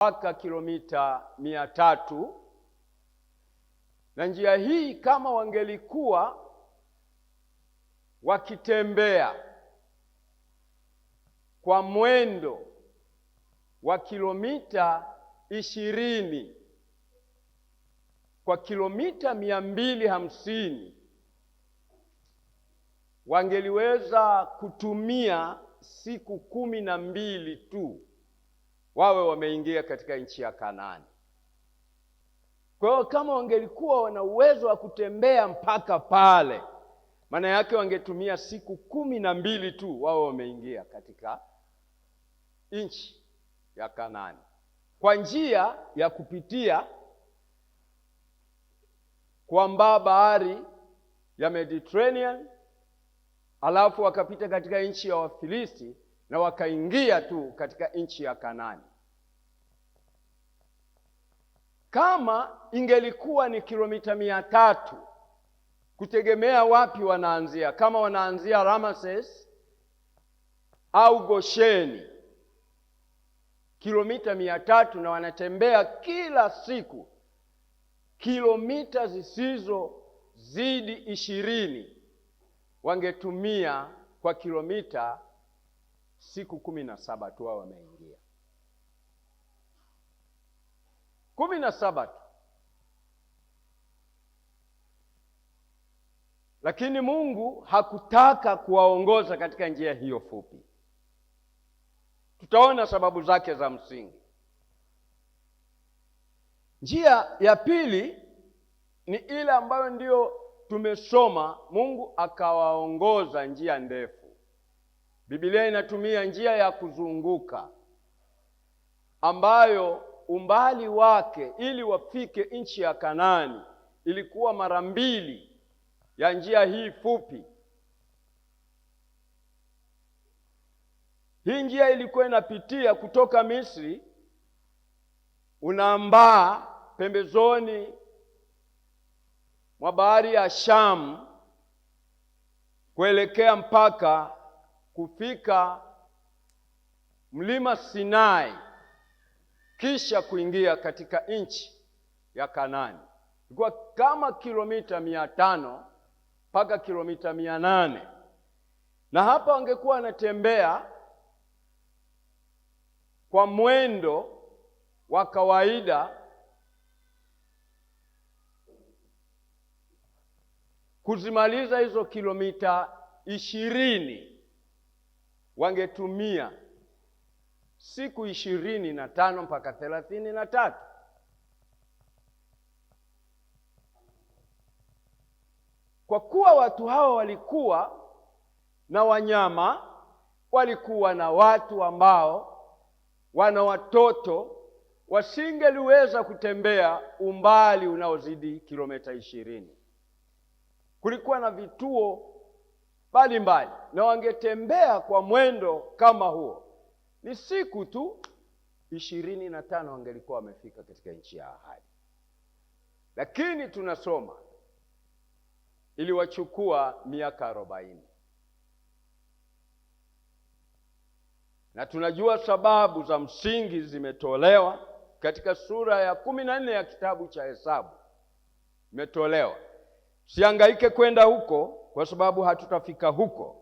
mpaka kilomita 300, na njia hii kama wangelikuwa wakitembea kwa mwendo wa kilomita 20 kwa kilomita 250, wangeliweza kutumia siku 12 tu wawe wameingia katika nchi ya Kanaani. Kwa hiyo kama wangelikuwa wana uwezo wa kutembea mpaka pale, maana yake wangetumia siku 12 tu wawe wameingia katika nchi ya Kanaani, kwa njia ya kupitia kwamba bahari ya Mediterranean, alafu wakapita katika nchi ya Wafilisti na wakaingia tu katika nchi ya Kanaani. Kama ingelikuwa ni kilomita 300, kutegemea wapi wanaanzia. Kama wanaanzia Ramses au Gosheni, kilomita 300, na wanatembea kila siku kilomita zisizozidi 20, wangetumia kwa kilomita siku 17 tu wao wameingia. 17 tu. Lakini Mungu hakutaka kuwaongoza katika njia hiyo fupi. Tutaona sababu zake za msingi. Njia ya pili ni ile ambayo ndio tumesoma, Mungu akawaongoza njia ndefu. Biblia inatumia njia ya kuzunguka ambayo umbali wake ili wafike nchi ya Kanaani ilikuwa mara 2 ya njia hii fupi. Hii njia ilikuwa inapitia kutoka Misri, unaambaa pembezoni mwa bahari ya Shamu kuelekea mpaka kufika mlima Sinai, kisha kuingia katika nchi ya Kanaani. Ilikuwa kama kilomita 500 mpaka kilomita 800, na hapa wangekuwa wanatembea kwa mwendo wa kawaida kuzimaliza hizo kilomita 20, wangetumia siku 25 mpaka 33. Kwa kuwa watu hawa walikuwa na wanyama, walikuwa na watu ambao wana watoto, wasingeliweza kutembea umbali unaozidi kilomita 20. Kulikuwa na vituo mbalimbali, na wangetembea kwa mwendo kama huo, ni siku tu 25 wangelikuwa wamefika katika nchi ya ahadi. Lakini tunasoma iliwachukua miaka 40, na tunajua sababu za msingi zimetolewa katika sura ya 14 ya kitabu cha Hesabu. Imetolewa. Sihangaike kwenda huko kwa sababu hatutafika huko.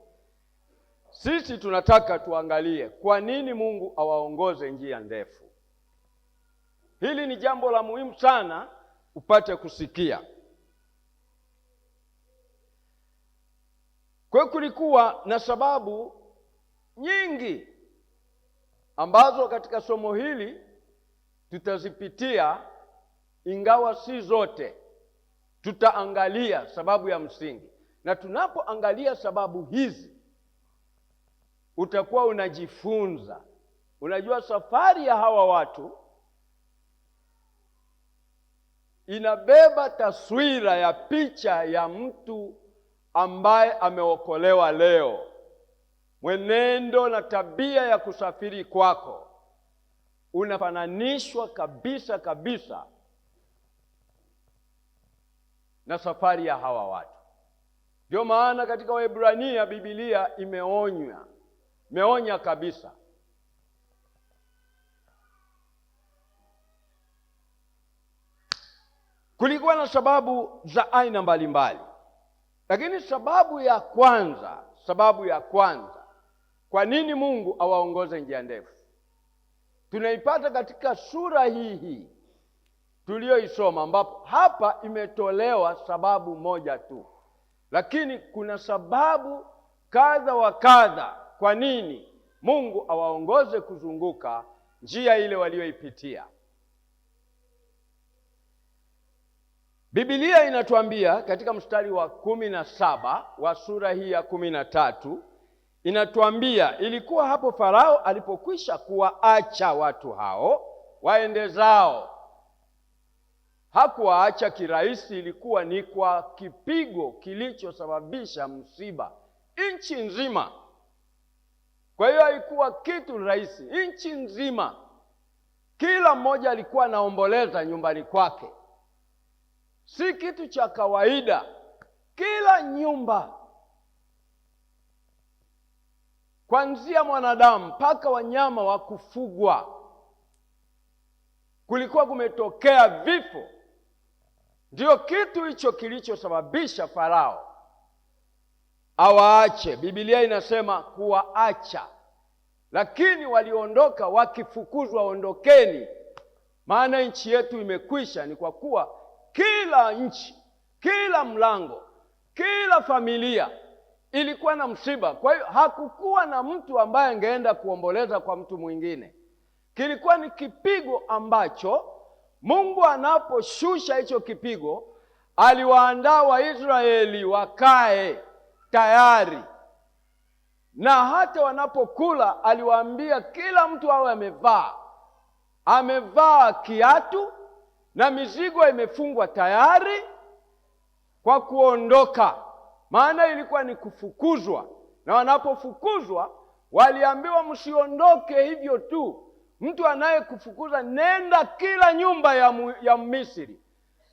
Sisi tunataka tuangalie kwa nini Mungu awaongoze njia ndefu. Hili ni jambo la muhimu sana upate kusikia. Kwa hiyo kulikuwa na sababu nyingi ambazo katika somo hili tutazipitia, ingawa si zote. Tutaangalia sababu ya msingi, na tunapoangalia sababu hizi utakuwa unajifunza. Unajua, safari ya hawa watu inabeba taswira ya picha ya mtu ambaye ameokolewa leo. Mwenendo na tabia ya kusafiri kwako unafananishwa kabisa kabisa na safari ya hawa watu. Ndio maana katika Waebrania Biblia imeonya kabisa Kulikuwa na sababu za aina mbalimbali, lakini sababu ya kwanza kwa nini Mungu awaongoze njia ndefu tunaipata katika sura hii tuliyoisoma, ambapo hapa imetolewa sababu moja tu, lakini kuna sababu kadha wa kadha kwa nini Mungu awaongoze kuzunguka njia ile walioipitia. Biblia inatuambia katika mstari wa 17 wa sura hii ya 13, inatuambia ilikuwa hapo Farao alipokwisha kuwaacha watu hao waende zao. Hakuwaacha kirahisi, ilikuwa ni kwa kipigo kilichosababisha msiba nchi nzima. Kwa hiyo haikuwa kitu rahisi, nchi nzima kila mmoja alikuwa anaomboleza nyumbani kwake. Si kitu cha kawaida, kila nyumba, kuanzia mwanadamu mpaka wanyama wa kufugwa, kulikuwa kumetokea vifo. Ndio kitu hicho kilichosababisha Farao awaache. Biblia inasema kuwaacha, lakini waliondoka wakifukuzwa, ondokeni, maana nchi yetu imekwisha. Ni kwa kuwa kila nchi, kila mlango, kila familia ilikuwa na msiba. Kwa hiyo hakukuwa na mtu ambaye angeenda kuomboleza kwa mtu mwingine. Kilikuwa ni kipigo ambacho Mungu anaposhusha hicho kipigo, aliwaandaa Waisraeli wakae tayari, na hata wanapokula aliwaambia kila mtu awe amevaa kiatu na mizigo imefungwa tayari kwa kuondoka, maana ilikuwa ni kufukuzwa. Na wanapofukuzwa waliambiwa msiondoke hivyo tu. Mtu anayekufukuza, nenda kila nyumba ya Misri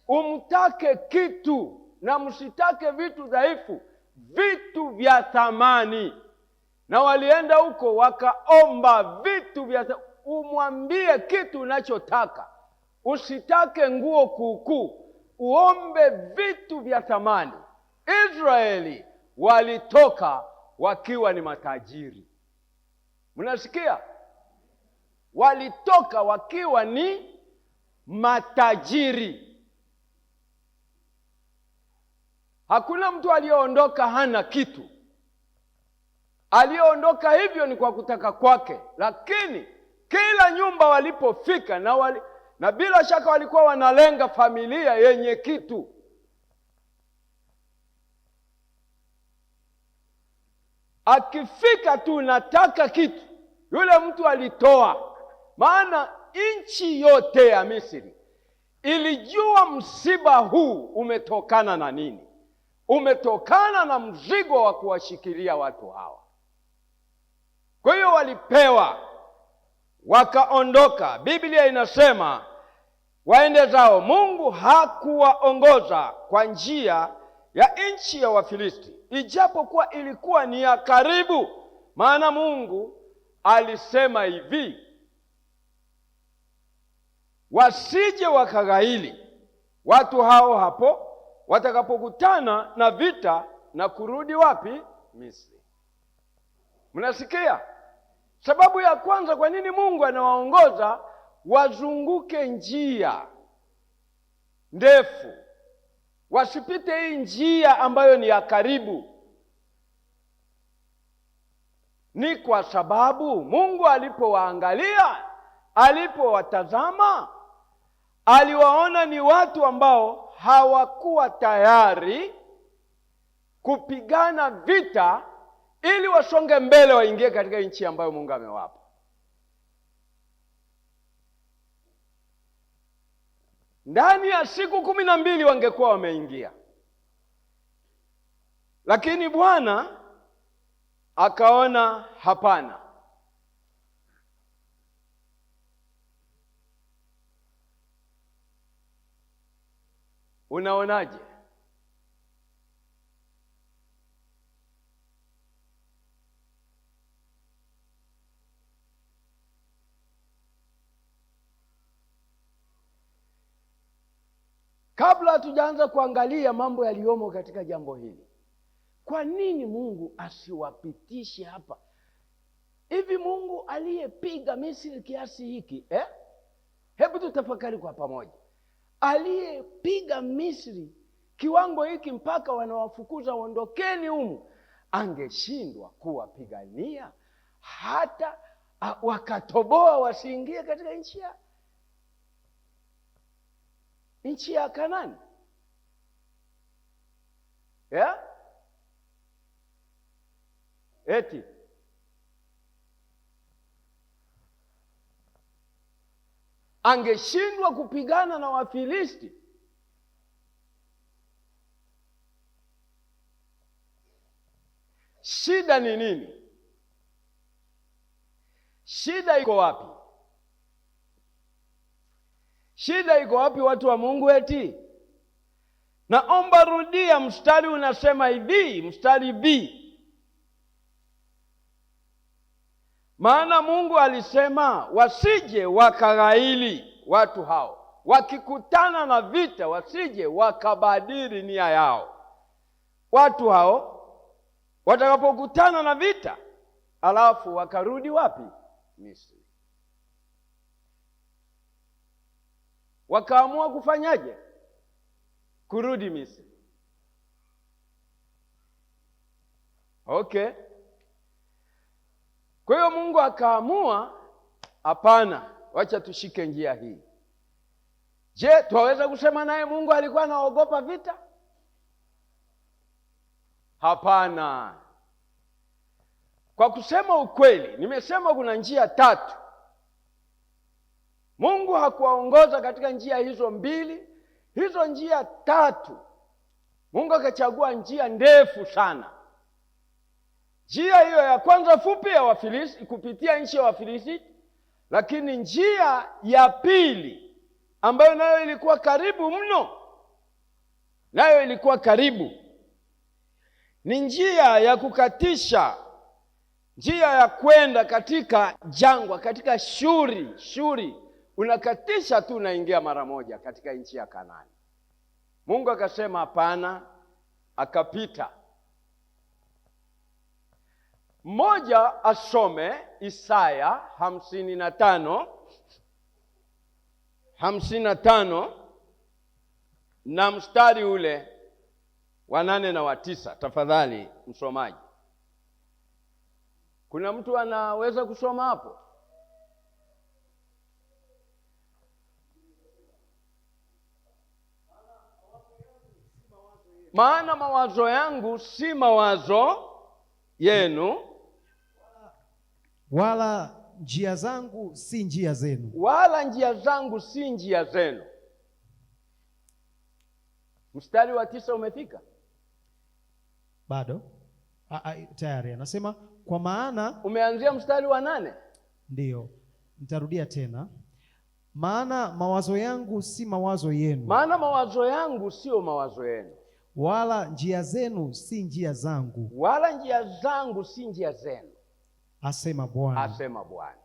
umtake kitu, na msitake vitu dhaifu, vitu vya thamani. Na walienda huko wakaomba vitu vya, umwambie kitu unachotaka, usitake nguo kuukuu, uombe vitu vya thamani. Israeli walitoka wakiwa ni matajiri. Mnasikia? Walitoka wakiwa ni matajiri. Hakuna mtu aliyeondoka hana kitu. Aliyeondoka hivyo ni kwa kutaka kwake, lakini kila nyumba walipofika na bila shaka walikuwa wanalenga familia yenye kitu. Akifika tu nataka kitu, yule mtu alitoa. Maana nchi yote ya Misri ilijua msiba huu umetokana na nini. Umetokana na mzigo wa kuwashikilia watu hawa. Kwa hiyo walipewa, wakaondoka. Biblia inasema waende zao. Mungu hakuwaongoza kwa njia ya nchi ya Wafilisti, ijapokuwa ilikuwa ni ya karibu. Maana Mungu alisema hivi, wasije wakaghaili watu hao hapo watakapokutana na vita na kurudi wapi? Misri. Mnasikia? Sababu ya kwanza kwa nini Mungu anawaongoza wazunguke njia ndefu, wasipite hii njia ambayo ni ya karibu, ni kwa sababu Mungu alipowaangalia, alipowatazama, aliwaona ni watu ambao hawakuwa tayari kupigana vita ili wasonge mbele waingie katika nchi ambayo Mungu amewapa. Ndani ya siku 12 wangekuwa wameingia, lakini Bwana akaona hapana. Unaonaje? Kabla hatujaanza kuangalia mambo yaliyomo katika jambo hili, kwa nini Mungu asiwapitishe hapa? Hivi Mungu aliyepiga Misri kiasi hiki, hebu tutafakari kwa pamoja. Aliyepiga Misri kiwango hiki mpaka wanawafukuza ondokeni humu, angeshindwa kuwapigania hata wakatoboa wasiingie katika nchi ya Kanaani? Eti angeshindwa kupigana na Wafilisti? Shida ni nini? Shida iko wapi? Shida iko wapi, watu wa Mungu? Eti naomba rudia mstari unasema hivi, mstari B. Maana Mungu alisema wasije wakaghaili, watu hao wakikutana na vita wasije wakabadili nia yao. Watu hao watakapokutana na vita alafu wakarudi wapi? Misri. Wakaamua kufanyaje? Kurudi Misri. Okay. Kwa hiyo Mungu akaamua, hapana, wacha tushike njia hii. Je, twaweza kusema naye Mungu alikuwa anaogopa vita? Hapana. Kwa kusema ukweli, nimesema kuna njia tatu. Mungu hakuwaongoza katika njia hizo mbili, hizo njia tatu Mungu akachagua njia ndefu sana. Njia hiyo ya kwanza fupi ya Wafilisti, kupitia nchi ya Wafilisti, lakini njia ya pili ambayo nayo ilikuwa karibu mno, nayo ilikuwa karibu, ni njia ya kukatisha, njia ya kwenda katika jangwa, katika Shuri, unakatisha tu unaingia mara moja katika nchi ya Kanaani. Mungu akasema hapana, akapita. Mmoja asome Isaya 55 na mstari ule wa 8 na wa 9. Tafadhali msomaji, kuna mtu anaweza kusoma hapo? Maana mawazo yangu si mawazo yenu, wala njia zangu si njia zenu. Wala njia zangu si njia zenu. Mstari wa 9 umefika? Bado? Tayari anasema kwa maana. Umeanzia mstari wa 8? Ndiyo, nitarudia tena. Maana mawazo yangu si mawazo yenu. Maana mawazo yangu sio mawazo yenu. Wala njia zenu si njia zangu. Wala njia zangu si njia zenu, asema Bwana. Asema Bwana.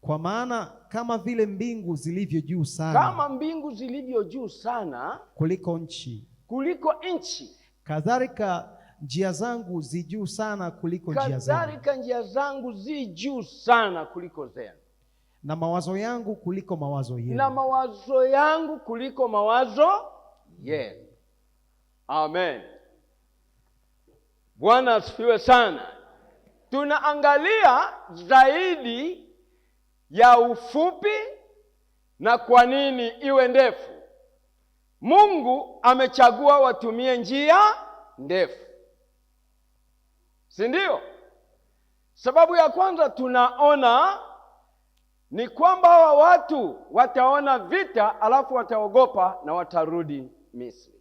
Kwa maana kama vile mbingu zilivyo juu sana, kama mbingu zilivyo juu sana kuliko nchi, kadhalika njia zangu zi juu sana kuliko njia zenu. Kadhalika njia zangu zi juu sana kuliko zenu. Na mawazo yangu kuliko mawazo yenu. Na mawazo yangu kuliko mawazo yenu. Amen. Bwana asifiwe sana. Tunaangalia zaidi ya ufupi na kwa nini iwe ndefu. Mungu amechagua watumie njia ndefu, si ndio? Sababu ya kwanza tunaona ni kwamba hawa watu wataona vita alafu wataogopa na watarudi Misri.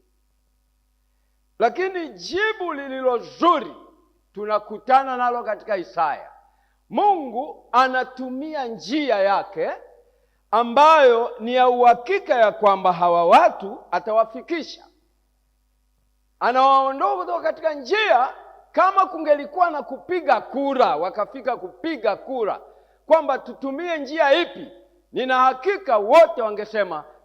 Lakini jibu lililo zuri tunakutana nalo katika Isaya. Mungu anatumia njia yake ambayo ni ya uhakika ya kwamba hawa watu atawafikisha. Anawaondoa kutoka katika njia. Kama kungelikuwa na kupiga kura, wakafika kupiga kura kwamba tutumie njia ipi, nina hakika wote wangesema